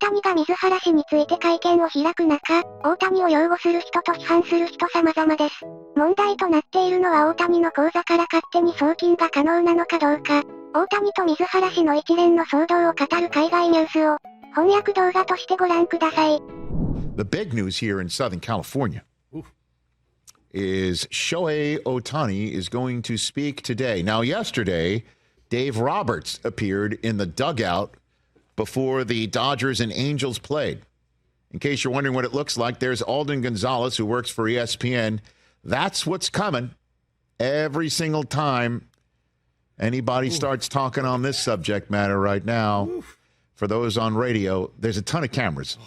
谷が水原氏について会見を開く中、大谷を擁護する人と批判する人様々です。問題となっているのは大谷の口座から勝手に送金が可能なのかどうか。大谷と水原氏の一連の騒動を語る海外ニュースを翻訳動画としてご覧ください。The big news here in Southern California is Shohei Ohtani is going to speak today. Now, yesterday, Dave Roberts appeared in the dugout before the Dodgers and Angels played. In case you're wondering what it looks like, there's Alden Gonzalez, who works for ESPN. That's what's coming every single time anybody starts talking on this subject matter right now. For those on radio, there's a ton of cameras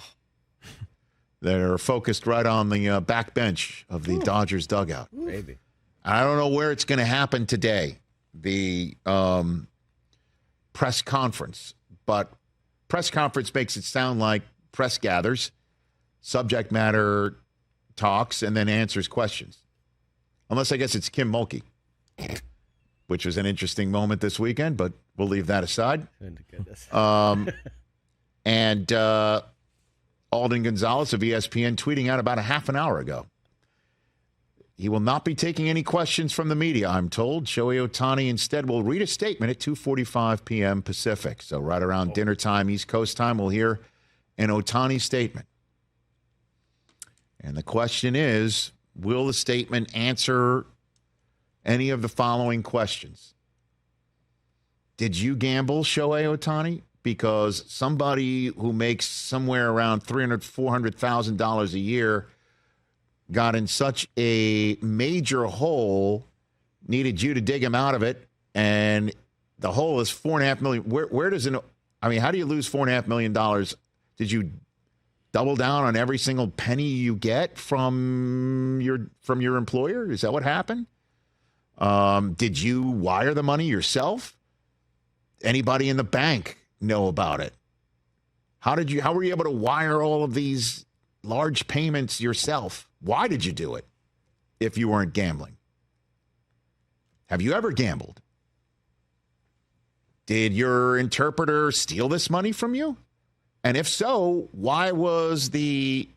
that are focused right on the back bench of the Dodgers dugout. Maybe. I don't know where it's going to happen today, the press conference. But press conference makes it sound like press gathers, subject matter talks, and then answers questions. Unless I guess it's Kim Mulkey, which was an interesting moment this weekend, but we'll leave that aside. And Alden Gonzalez of ESPN tweeting out about a half an hour ago. He will not be taking any questions from the media, I'm told. Shohei Ohtani instead will read a statement at 2:45 p.m. Pacific. So right around dinner time, East Coast time, we'll hear an Ohtani statement. And the question is, will the statement answer any of the following questions? Did you gamble, Shohei Ohtani? Because somebody who makes somewhere around $300,000, $400,000 a year got in such a major hole, needed you to dig him out of it, and the hole is $4.5 million. Where does how do you lose $4.5 million? Did you double down on every single penny you get from your employer? Is that what happened? Did you wire the money yourself? Anybody in the bank know about it? How were you able to wire all of these large payments yourself? Why did you do it if you weren't gambling? Have you ever gambled? Did your interpreter steal this money from you? And if so, why was the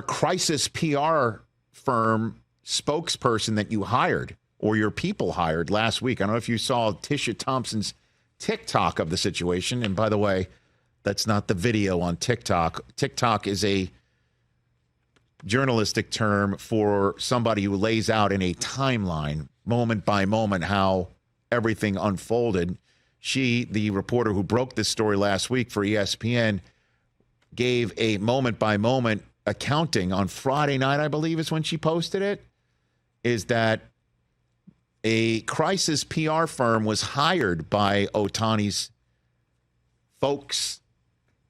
crisis PR firm spokesperson that you hired or your people hired last week? I don't know if you saw Tisha Thompson's TikTok of the situation. And by the way, that's not the video on TikTok. TikTok is a journalistic term for somebody who lays out in a timeline, moment by moment, how everything unfolded. She, the reporter who broke this story last week for ESPN, gave a moment by moment accounting on Friday night, I believe is when she posted it, is that a crisis PR firm was hired by Ohtani's folks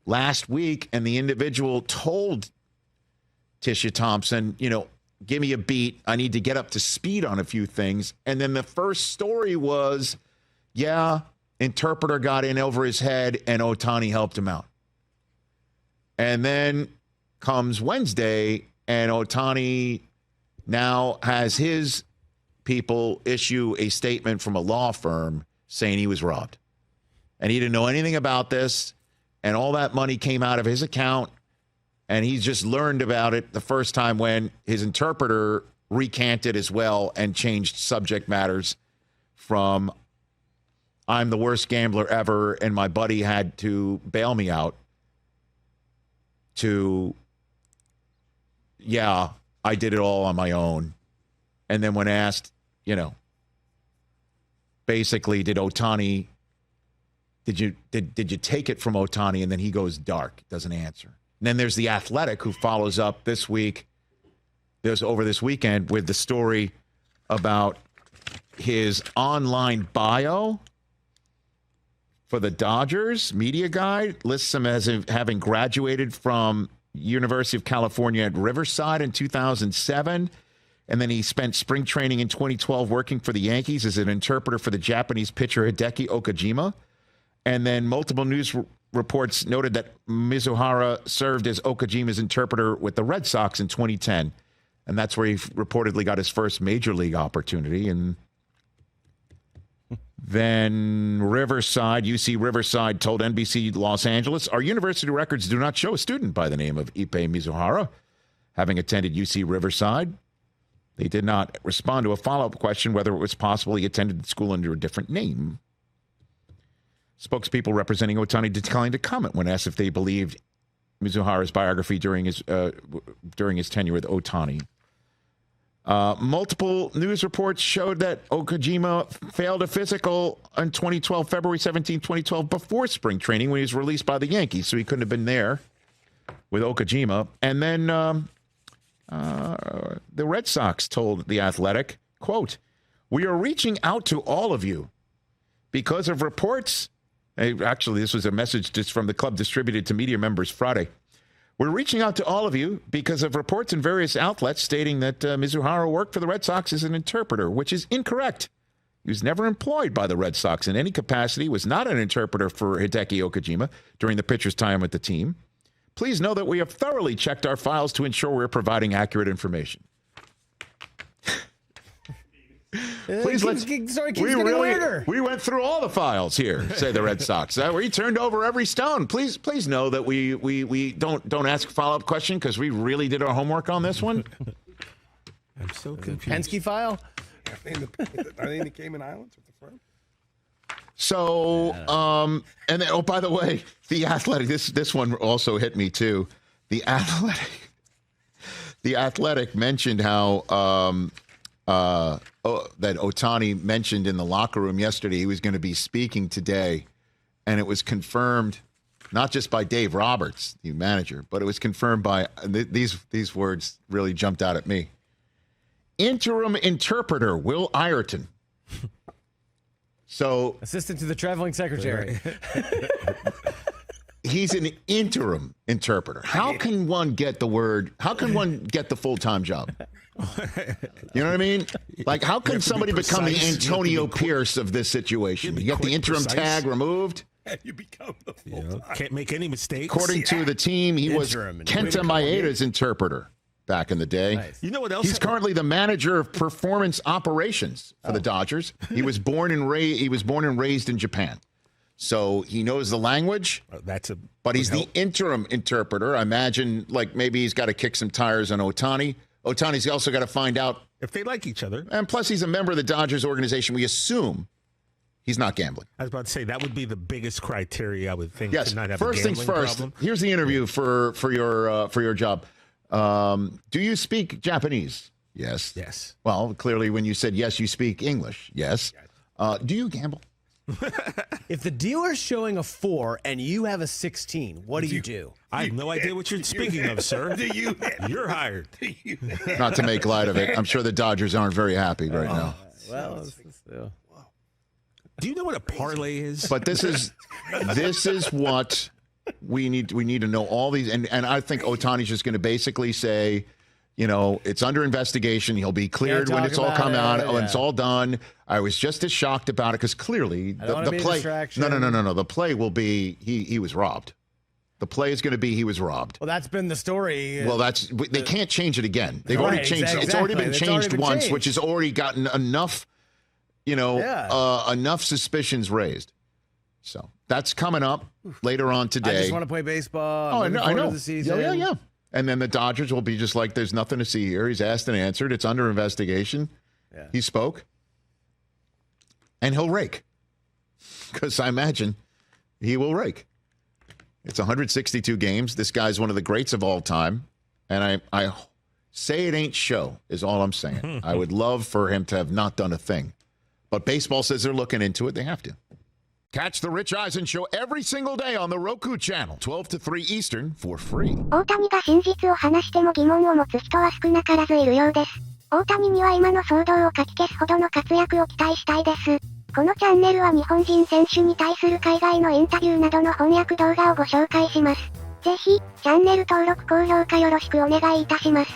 last week, and the individual told Tisha Thompson, give me a beat. I need to get up to speed on a few things. And then the first story was, interpreter got in over his head and Ohtani helped him out. And then comes Wednesday, and Ohtani now has his people issue a statement from a law firm saying he was robbed. And he didn't know anything about this, and all that money came out of his account, and he's just learned about it the first time when his interpreter recanted as well and changed subject matters from I'm the worst gambler ever and my buddy had to bail me out to, I did it all on my own. And then when asked, basically, did Ohtani, did you take it from Ohtani? And then he goes dark, doesn't answer. And then there's The Athletic, who follows up this week, over this weekend, with the story about his online bio for the Dodgers. Media Guide lists him as having graduated from University of California at Riverside in 2007. And then he spent spring training in 2012 working for the Yankees as an interpreter for the Japanese pitcher Hideki Okajima. And then multiple news reports noted that Mizuhara served as Okajima's interpreter with the Red Sox in 2010. And that's where he reportedly got his first major league opportunity. And Then UC Riverside told NBC Los Angeles, our university records do not show a student by the name of Ippei Mizuhara having attended UC Riverside. They did not respond to a follow-up question whether it was possible he attended the school under a different name. Spokespeople representing Ohtani declined to comment when asked if they believed Mizuhara's biography during his tenure with Ohtani. Multiple news reports showed that Okajima failed a physical on February 17, 2012, before spring training when he was released by the Yankees, so he couldn't have been there with Okajima. And then the Red Sox told The Athletic, quote, we are reaching out to all of you because of reports. Actually, this was a message just from the club distributed to media members Friday. We're reaching out to all of you because of reports in various outlets stating that Mizuhara worked for the Red Sox as an interpreter, which is incorrect. He was never employed by the Red Sox in any capacity, was not an interpreter for Hideki Okajima during the pitcher's time with the team. Please know that we have thoroughly checked our files to ensure we're providing accurate information. Please we went through all the files here, say the Red Sox. We turned over every stone. Please know that we don't ask a follow-up question because we really did our homework on this one. I'm so confused. Penske file? Are they in the Cayman Islands with the firm? So, and then, oh, by the way, The Athletic, this one also hit me too. The Athletic mentioned how that Ohtani mentioned in the locker room yesterday he was going to be speaking today, and it was confirmed not just by Dave Roberts, the manager, but it was confirmed by these words really jumped out at me. Interim interpreter Will Ireton. So assistant to the traveling secretary. He's an interim interpreter. How can one get the full-time job? You know what I mean? Like, how can somebody become the Antonio Pierce of this situation? You get the interim tag removed. You become the full-time. Can't make any mistakes. According to the team, he was Kenta Maeda's interpreter back in the day. Nice. You know what else? He's currently the manager of performance operations for the Dodgers. He was born and raised in Japan. So he knows the language, but he's the interim interpreter. I imagine, like, maybe he's got to kick some tires on Ohtani. Ohtani's also got to find out if they like each other. And plus, he's a member of the Dodgers organization. We assume he's not gambling. I was about to say, that would be the biggest criteria, I would think. Yes, to not have first a things first. problem. Here's the interview for your job. Do you speak Japanese? Yes. Yes. Well, clearly when you said yes, you speak English. Yes. Do you gamble? If the dealer's showing a 4 and you have a 16, what do you do? I have no idea what you're speaking of, sir. You're hired. Not to make light of it. I'm sure the Dodgers aren't very happy right now. Well, do you know what a parlay is? But this is what we need to know, all these, and I think Ohtani's just going to basically say, you know, it's under investigation. He'll be cleared when it's all come out, when it's all done. I was just as shocked about it because clearly the play. No. The play will be he was robbed. The play is going to be he was robbed. Well, that's been the story. Well, they can't change it again. They've already changed. Exactly. It's already been changed once, which has already gotten enough, enough suspicions raised. So that's coming up later on today. I just want to play baseball. Oh, I know. The season. Yeah. And then the Dodgers will be just like, there's nothing to see here. He's asked and answered. It's under investigation. Yeah. He spoke. And he'll rake. Because I imagine he will rake. It's 162 games. This guy's one of the greats of all time. And I say it ain't show is all I'm saying. I would love for him to have not done a thing. But baseball says they're looking into it. They have to. Catch the Rich Eisen Show every single day on the Roku channel, 12 to 3 Eastern for free. 大谷が真実を話しても疑問を持つ人は少なからずいるようです。大谷には今の騒動をかき消すほどの活躍を期待したいです。このチャンネルは日本人選手に対する海外のインタビューなどの翻訳動画をご紹介します。ぜひ、チャンネル登録高評価よろしくお願いいたします。